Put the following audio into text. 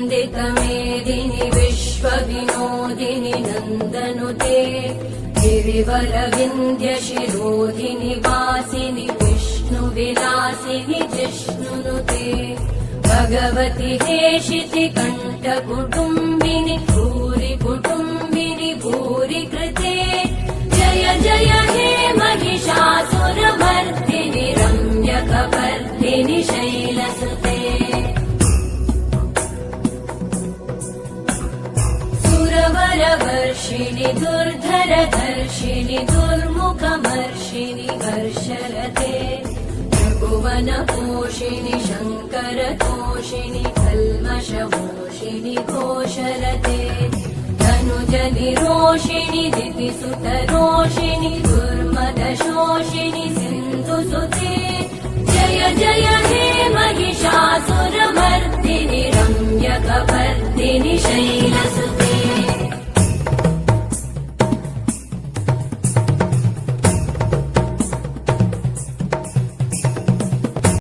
वन्दितमेदिनि विश्वविनोदिनि नन्दनुते गिरिवरविन्द्यशिरोधिनि वासिनि विष्णुविलासिनि जिष्णुनुते भगवति हेशिति कण्ठकुटुम्बिनि भूरि कुटुम्बिनि भूरि कृते जय जय हे महिषासुरमर्दिनि रम्यकपर्दिनि शैलसुते सुरवरवर्षिणि दुर्धरधर्षिणि दुर्मुखमर्षिणि हर्षरते त्रिभुवनपोषिणि शङ्करतोषिणि कल्मषमोषिणि घोषरते धनुजनिरोषिणि दितिसुतरोषिणि दुर्मदशोषिणि सिन्धुसुते जय जय हे महिषासुरमर्दिनि रम्यकपर्दिनि शैलसुते